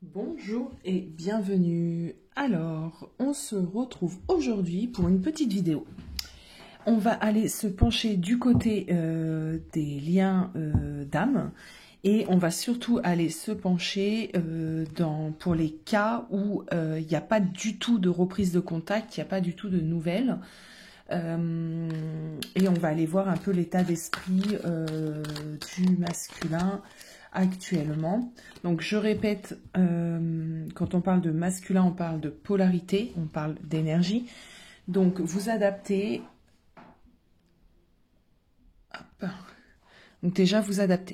Bonjour et bienvenue. Alors, on se retrouve aujourd'hui pour une petite vidéo. On va aller se pencher du côté des liens d'âme et on va surtout aller se pencher pour les cas où il n'y a pas du tout de reprise de contact, il n'y a pas du tout de nouvelles. Et on va aller voir un peu l'état d'esprit du masculin actuellement. Donc je répète, quand on parle de masculin, on parle de polarité, on parle d'énergie. Donc vous adaptez. Hop. Donc déjà vous adaptez.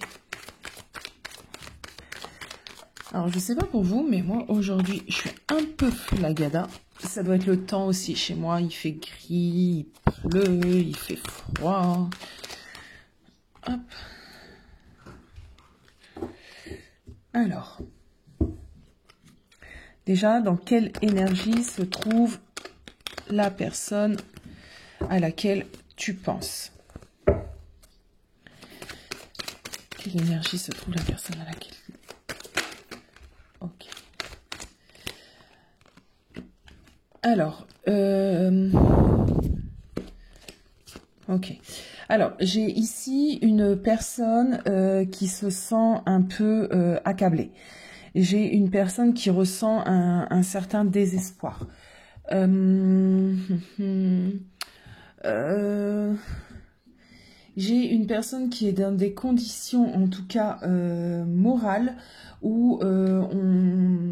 Alors je sais pas pour vous, mais moi aujourd'hui je suis un peu flagada. Ça doit être le temps aussi chez moi, il fait gris, il pleut, il fait froid. Hop. Alors, déjà, dans quelle énergie se trouve la personne à laquelle tu penses? Quelle énergie se trouve la personne à laquelle... Ok. Alors, ok. Alors, j'ai ici une personne qui se sent un peu accablée. J'ai une personne qui ressent un certain désespoir. J'ai une personne qui est dans des conditions, en tout cas morales, où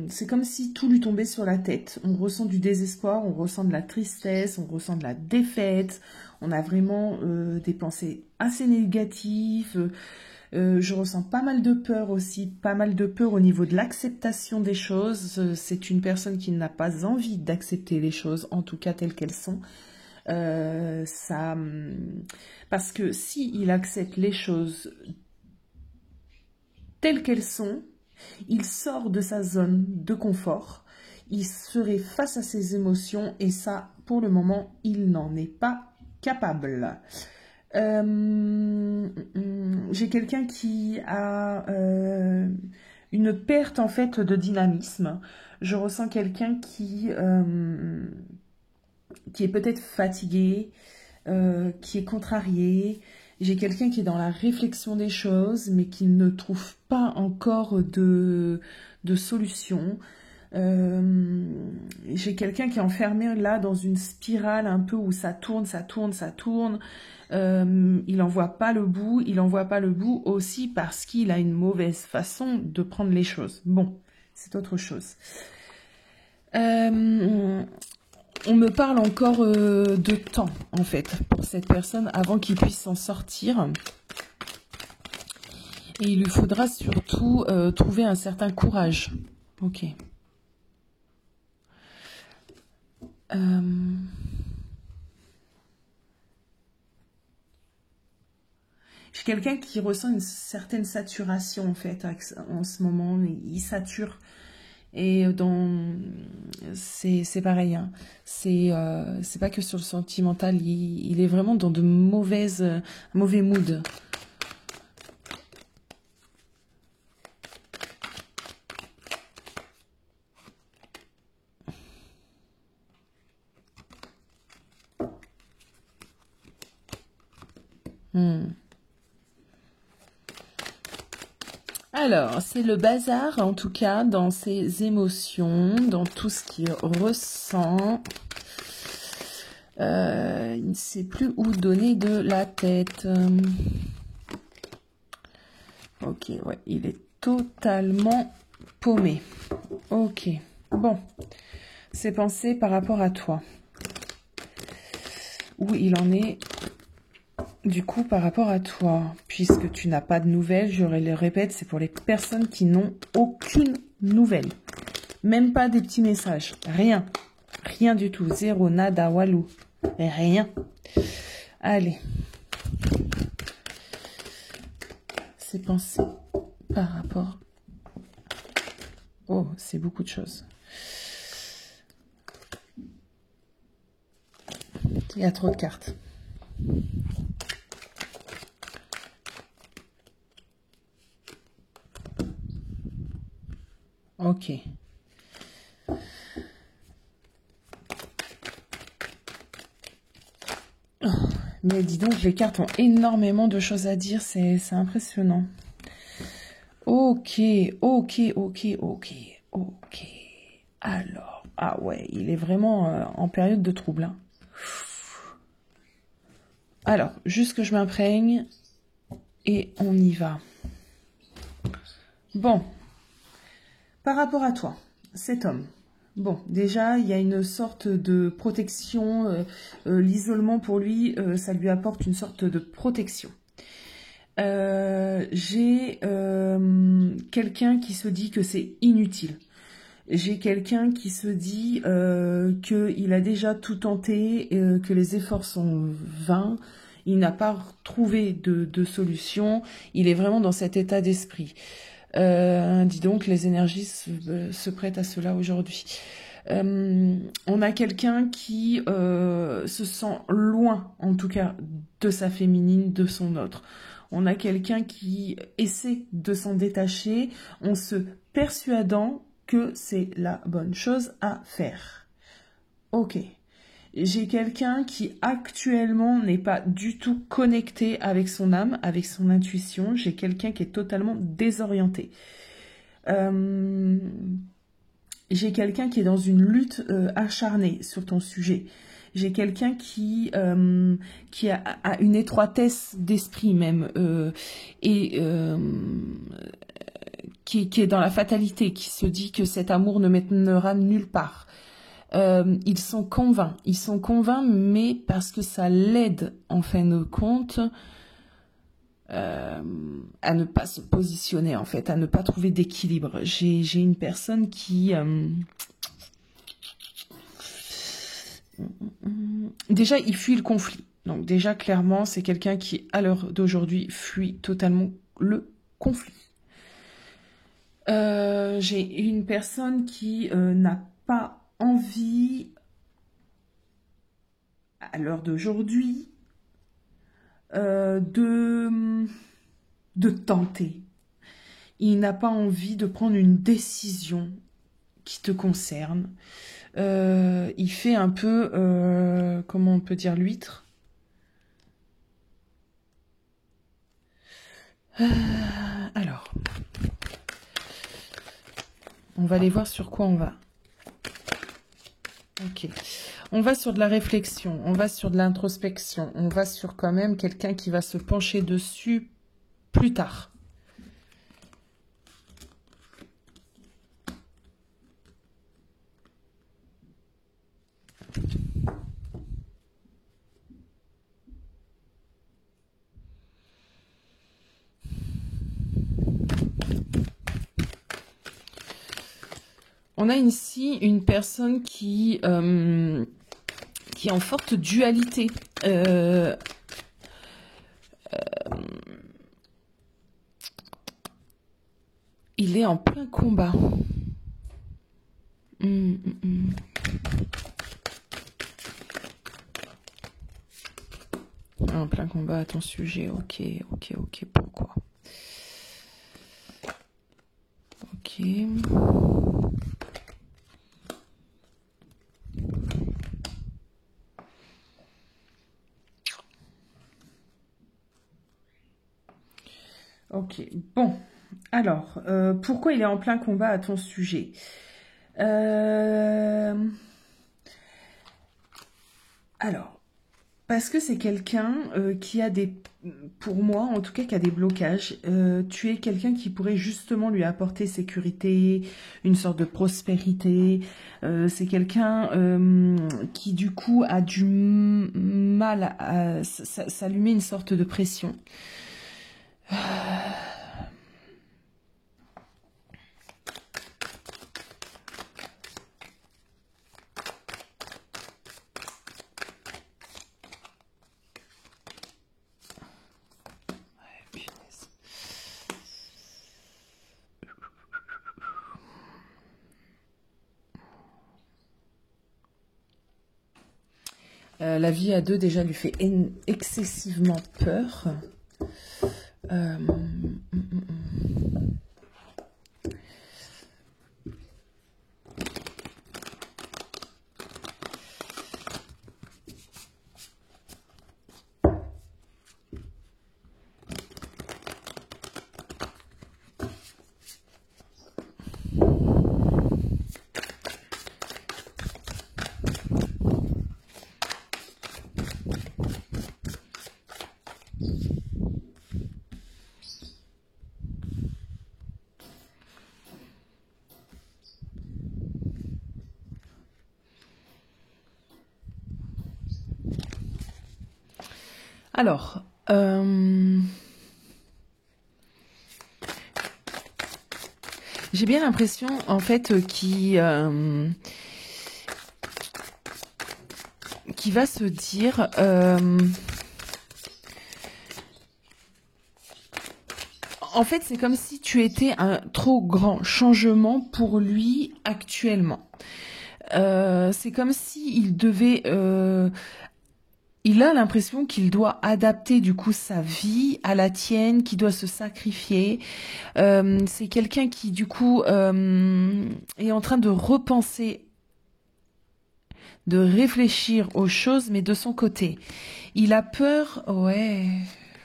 c'est comme si tout lui tombait sur la tête. On ressent du désespoir, on ressent de la tristesse, on ressent de la défaite. On a vraiment des pensées assez négatives. Je ressens pas mal de peur aussi, pas mal de peur au niveau de l'acceptation des choses. C'est une personne qui n'a pas envie d'accepter les choses, en tout cas telles qu'elles sont. Parce que s'il accepte les choses telles qu'elles sont, il sort de sa zone de confort, il serait face à ses émotions et ça, pour le moment, il n'en est pas capable. J'ai quelqu'un qui a une perte en fait de dynamisme. Je ressens quelqu'un qui est peut-être fatigué, qui est contrarié. J'ai quelqu'un qui est dans la réflexion des choses, mais qui ne trouve pas encore de solution. J'ai quelqu'un qui est enfermé là dans une spirale un peu où ça tourne, ça tourne, ça tourne. Il n'en voit pas le bout. Il n'en voit pas le bout aussi parce qu'il a une mauvaise façon de prendre les choses. Bon, c'est autre chose. On me parle encore de temps, en fait, pour cette personne, avant qu'il puisse s'en sortir. Et il lui faudra surtout trouver un certain courage. Ok. J'ai quelqu'un qui ressent une certaine saturation, en fait, en ce moment. Il sature. Et c'est pareil, hein. C'est pas que sur le sentimental, il est vraiment dans de mauvais moods. Alors, c'est le bazar, en tout cas, dans ses émotions, dans tout ce qu'il ressent. Il ne sait plus où donner de la tête. Ok, ouais, il est totalement paumé. Ok, bon. Ses pensées par rapport à toi. Où il en est, du coup, par rapport à toi. Puisque tu n'as pas de nouvelles, je le répète, c'est pour les personnes qui n'ont aucune nouvelle. Même pas des petits messages. Rien. Rien du tout. Zéro, nada, walou. Rien. Allez. Ses pensées par rapport... Oh, c'est beaucoup de choses. Il y a trop de cartes. Ok. Oh, mais dis donc, les cartes ont énormément de choses à dire, c'est impressionnant. Ok, ok, ok, ok, ok. Alors, ah ouais, il est vraiment en période de trouble. Hein. Alors, juste que je m'imprègne et on y va. Bon, par rapport à toi, cet homme. Bon, déjà, il y a une sorte de protection. L'isolement, pour lui, ça lui apporte une sorte de protection. J'ai quelqu'un qui se dit que c'est inutile. J'ai quelqu'un qui se dit qu'il a déjà tout tenté, que les efforts sont vains. Il n'a pas trouvé de solution. Il est vraiment dans cet état d'esprit. Dis donc, les énergies se prêtent à cela aujourd'hui. On a quelqu'un qui se sent loin, en tout cas, de sa féminine, de son autre. On a quelqu'un qui essaie de s'en détacher en se persuadant que c'est la bonne chose à faire. Ok. J'ai quelqu'un qui actuellement n'est pas du tout connecté avec son âme, avec son intuition. J'ai quelqu'un qui est totalement désorienté. J'ai quelqu'un qui est dans une lutte acharnée sur ton sujet. J'ai quelqu'un qui a une étroitesse d'esprit même et qui est dans la fatalité, qui se dit que cet amour ne mènera nulle part. Ils sont convaincs, mais parce que ça l'aide en fin de compte à ne pas se positionner en fait, à ne pas trouver d'équilibre. J'ai une personne qui déjà il fuit le conflit. Donc déjà clairement c'est quelqu'un qui à l'heure d'aujourd'hui fuit totalement le conflit. J'ai une personne qui n'a pas envie à l'heure d'aujourd'hui de tenter. Il n'a pas envie de prendre une décision qui te concerne. Il fait un peu, comment on peut dire, l'huître. Alors, on va aller voir sur quoi on va. Ok. On va sur de la réflexion, on va sur de l'introspection, on va sur quand même quelqu'un qui va se pencher dessus plus tard. On a ici une personne qui est en forte dualité. Il est en plein combat. En plein combat à ton sujet. Ok, ok, ok. Pourquoi? Ok. Ok, bon. Alors, pourquoi il est en plein combat à ton sujet? Alors, parce que c'est quelqu'un qui a des, pour moi en tout cas, qui a des blocages. Tu es quelqu'un qui pourrait justement lui apporter sécurité, une sorte de prospérité. C'est quelqu'un qui du coup a du mal à... Ça lui met une sorte de pression. La vie à deux déjà lui fait excessivement peur. Alors, j'ai bien l'impression, en fait, qui va se dire... en fait, c'est comme si tu étais un trop grand changement pour lui actuellement. C'est comme si il devait... il a l'impression qu'il doit adapter du coup sa vie à la tienne, qu'il doit se sacrifier. C'est quelqu'un qui du coup est en train de repenser, de réfléchir aux choses, mais de son côté. Il a peur, ouais,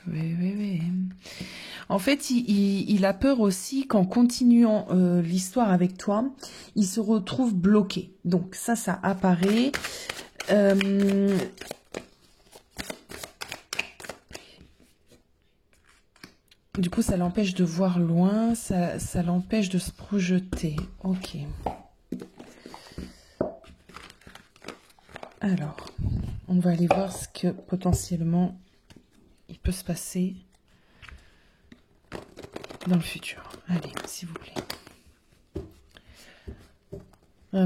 oui. En fait, il a peur aussi qu'en continuant l'histoire avec toi, il se retrouve bloqué. Donc ça apparaît. Du coup, ça l'empêche de voir loin, ça l'empêche de se projeter. Ok. Alors, on va aller voir ce que potentiellement il peut se passer dans le futur. Allez, s'il vous plaît. On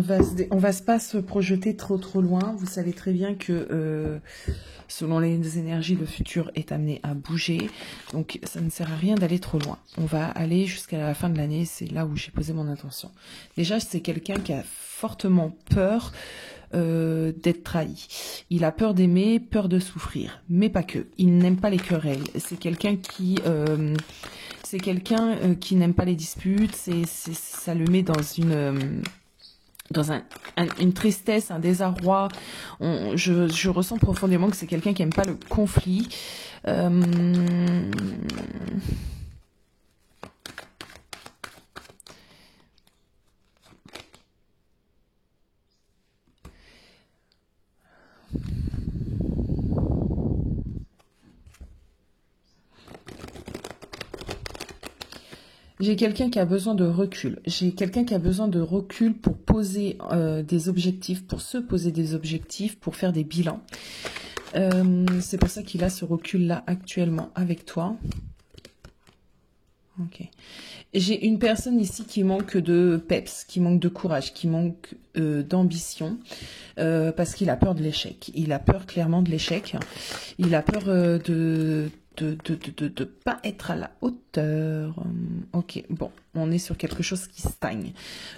va pas se projeter trop loin. Vous savez très bien que selon les énergies, le futur est amené à bouger. Donc ça ne sert à rien d'aller trop loin. On va aller jusqu'à la fin de l'année. C'est là où j'ai posé mon intention. Déjà, c'est quelqu'un qui a fortement peur d'être trahi. Il a peur d'aimer, peur de souffrir. Mais pas que. Il n'aime pas les querelles. C'est quelqu'un qui... qui n'aime pas les disputes. Ça le met dans une tristesse, un désarroi. Je ressens profondément que c'est quelqu'un qui n'aime pas le conflit. J'ai quelqu'un qui a besoin de recul. J'ai quelqu'un qui a besoin de recul pour poser des objectifs, pour se poser des objectifs, pour faire des bilans. C'est pour ça qu'il a ce recul-là actuellement avec toi. Ok. J'ai une personne ici qui manque de peps, qui manque de courage, qui manque d'ambition, parce qu'il a peur de l'échec. Il a peur clairement de l'échec. Il a peur de pas être à la hauteur. Ok, bon, on est sur quelque chose qui stagne.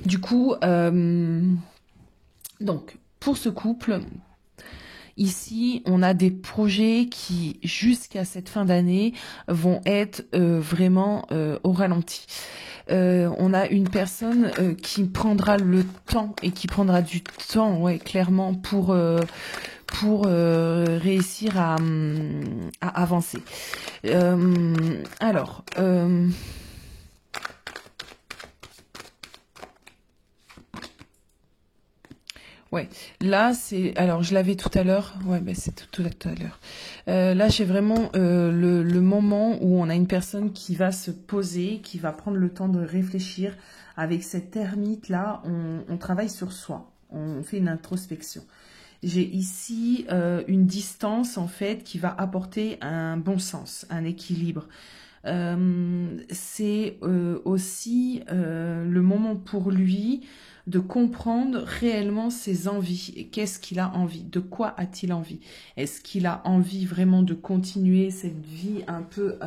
Du coup, donc, pour ce couple, ici, on a des projets qui, jusqu'à cette fin d'année, vont être vraiment au ralenti. On a une personne qui prendra le temps et qui prendra du temps, ouais, clairement, pour réussir à avancer. Alors, ouais, là c'est, alors je l'avais tout à l'heure, ouais, ben c'est tout à l'heure. Là j'ai vraiment le moment où on a une personne qui va se poser, qui va prendre le temps de réfléchir. Avec cette ermite là, on travaille sur soi, on fait une introspection. J'ai ici une distance en fait qui va apporter un bon sens, un équilibre. C'est aussi le moment pour lui de comprendre réellement ses envies. Qu'est-ce qu'il a envie? De quoi a-t-il envie? Est-ce qu'il a envie vraiment de continuer cette vie un peu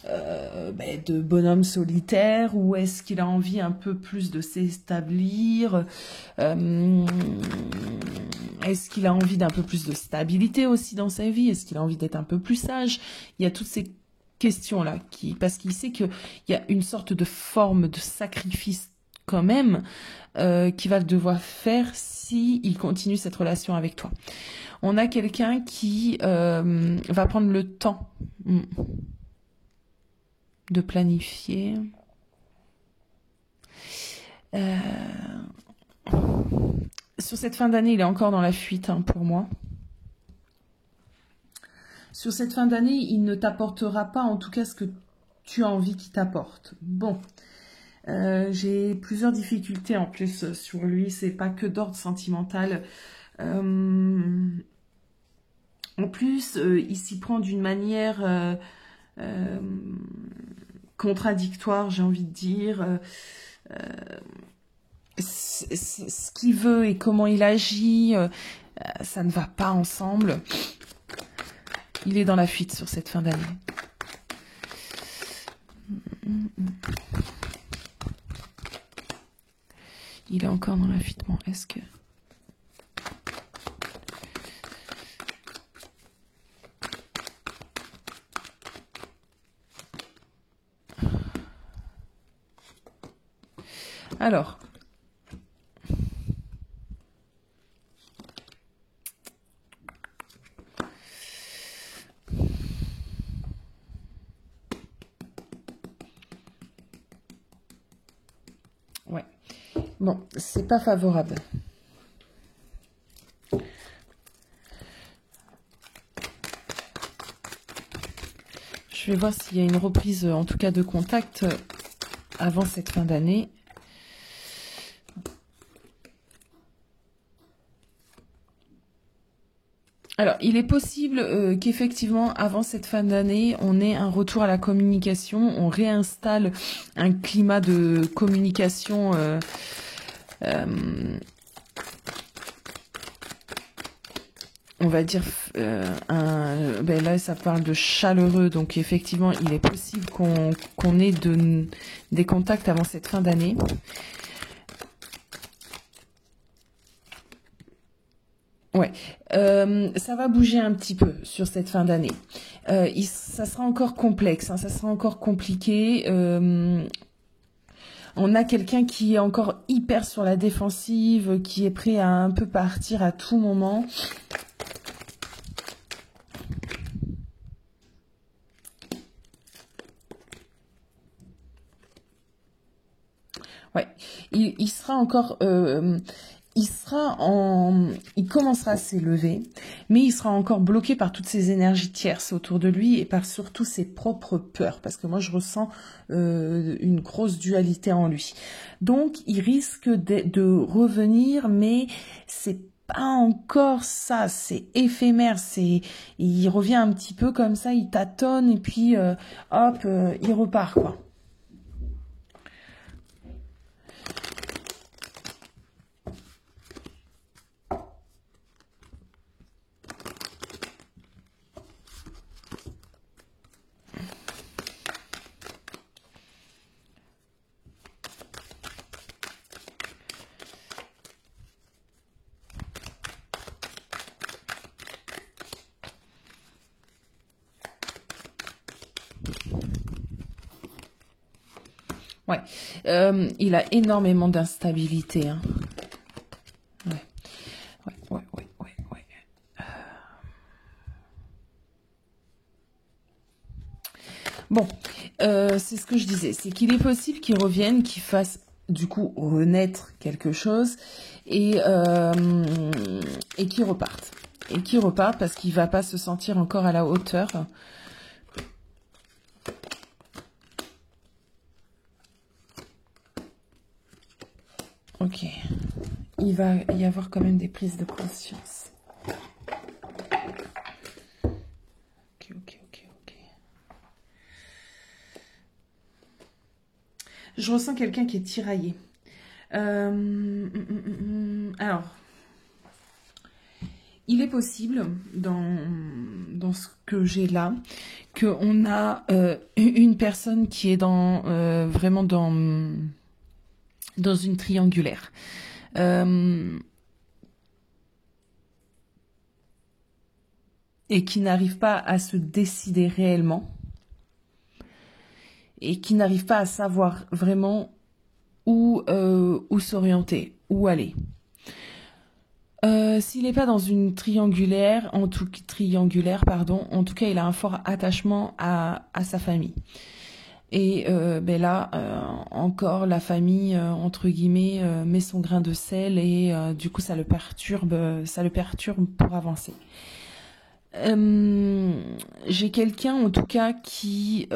de bonhomme solitaire, ou est-ce qu'il a envie un peu plus de s'établir? Est-ce qu'il a envie d'un peu plus de stabilité aussi dans sa vie? Est-ce qu'il a envie d'être un peu plus sage? Il y a toutes ces questions-là, parce qu'il sait qu'il y a une sorte de forme de sacrifice quand même qu'il va devoir faire si il continue cette relation avec toi. On a quelqu'un qui va prendre le temps de planifier. Sur cette fin d'année, il est encore dans la fuite pour moi. Sur cette fin d'année, il ne t'apportera pas en tout cas ce que tu as envie qu'il t'apporte. Bon, j'ai plusieurs difficultés en plus sur lui. C'est pas que d'ordre sentimental. En plus, il s'y prend d'une manière euh, contradictoire, j'ai envie de dire. Ce qu'il veut et comment il agit, ça ne va pas ensemble. Il est dans la fuite sur cette fin d'année. Il est encore dans la fuite. Bon, est-ce que... Alors... Ouais. Bon, c'est pas favorable. Je vais voir s'il y a une reprise, en tout cas de contact, avant cette fin d'année. Alors, il est possible qu'effectivement, avant cette fin d'année, on ait un retour à la communication, on réinstalle un climat de communication on va dire, ben là, ça parle de chaleureux, donc effectivement, il est possible qu'on ait des contacts avant cette fin d'année. Ouais, ça va bouger un petit peu sur cette fin d'année. Ça sera encore complexe, hein, ça sera encore compliqué. On a quelqu'un qui est encore hyper sur la défensive, qui est prêt à un peu partir à tout moment. Ouais, il sera encore... il commencera à s'élever, mais il sera encore bloqué par toutes ces énergies tierces autour de lui et par surtout ses propres peurs, parce que moi je ressens une grosse dualité en lui. Donc il risque de revenir, mais c'est pas encore ça, c'est éphémère, il revient un petit peu comme ça, il tâtonne et puis hop, il repart quoi. Ouais, il a énormément d'instabilité. Hein. Ouais. Bon, c'est ce que je disais, c'est qu'il est possible qu'il revienne, qu'il fasse du coup renaître quelque chose et qu'il reparte. Et qu'il reparte parce qu'il va pas se sentir encore à la hauteur. Ok. Il va y avoir quand même des prises de conscience. Ok. Je ressens quelqu'un qui est tiraillé. Alors, il est possible, dans ce que j'ai là, qu'on a une personne qui est vraiment dans une triangulaire. Et qui n'arrive pas à se décider réellement. Et qui n'arrive pas à savoir vraiment où s'orienter, où aller. S'il n'est pas dans une triangulaire, en tout cas, il a un fort attachement à sa famille. Et là, encore, la famille, entre guillemets, met son grain de sel et du coup, ça le perturbe pour avancer. J'ai quelqu'un, en tout cas, qui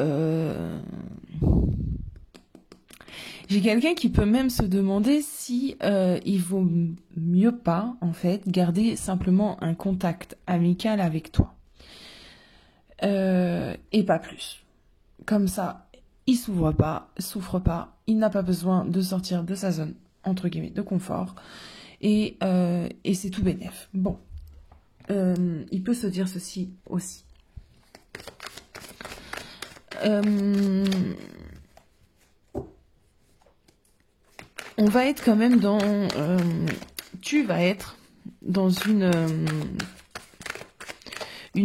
J'ai quelqu'un qui peut même se demander si il vaut mieux pas, en fait, garder simplement un contact amical avec toi. Et pas plus. Comme ça, il souffre pas, il n'a pas besoin de sortir de sa zone, entre guillemets, de confort. Et c'est tout bénef. Bon. Il peut se dire ceci aussi. On va être quand même dans... tu vas être dans une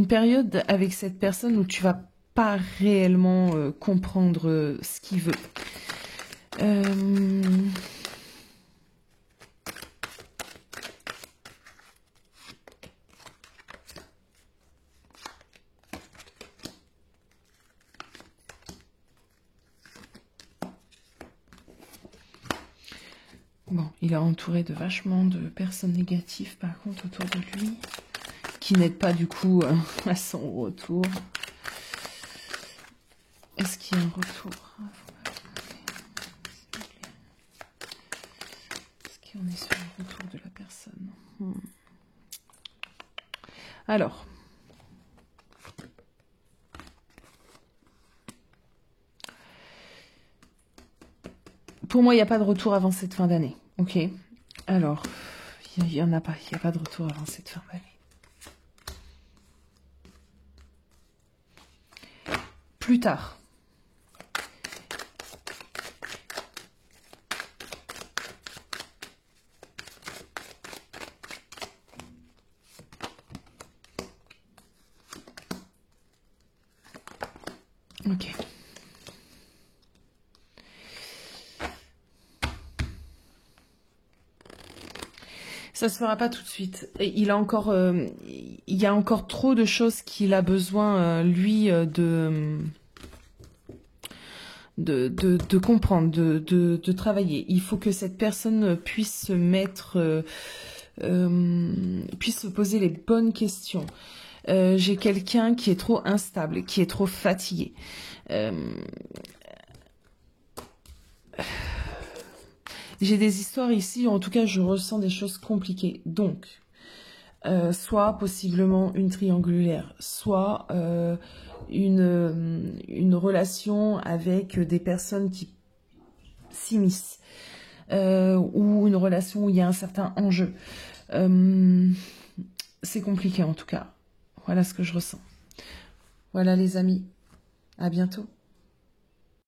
période avec cette personne où tu vas pas réellement comprendre ce qu'il veut. Bon, il est entouré de vachement de personnes négatives par contre autour de lui, qui n'aident pas du coup à son retour. Est-ce qu'il y a un retour? Est-ce qu'on est sur le retour de la personne? Alors, pour moi, il n'y a pas de retour avant cette fin d'année. Ok. Alors, il n'y en a pas. Il n'y a pas de retour avant cette fin d'année. Plus tard. Ok. Ça se fera pas tout de suite. Et il a encore, il y a encore trop de choses qu'il a besoin, lui, de comprendre, de travailler. Il faut que cette personne puisse se mettre, puisse se poser les bonnes questions. J'ai quelqu'un qui est trop instable, qui est trop fatigué. J'ai des histoires ici, en tout cas je ressens des choses compliquées. Donc, soit possiblement une triangulaire, soit une relation avec des personnes qui s'immiscent, ou une relation où il y a un certain enjeu. C'est compliqué en tout cas. Voilà ce que je ressens. Voilà les amis, à bientôt.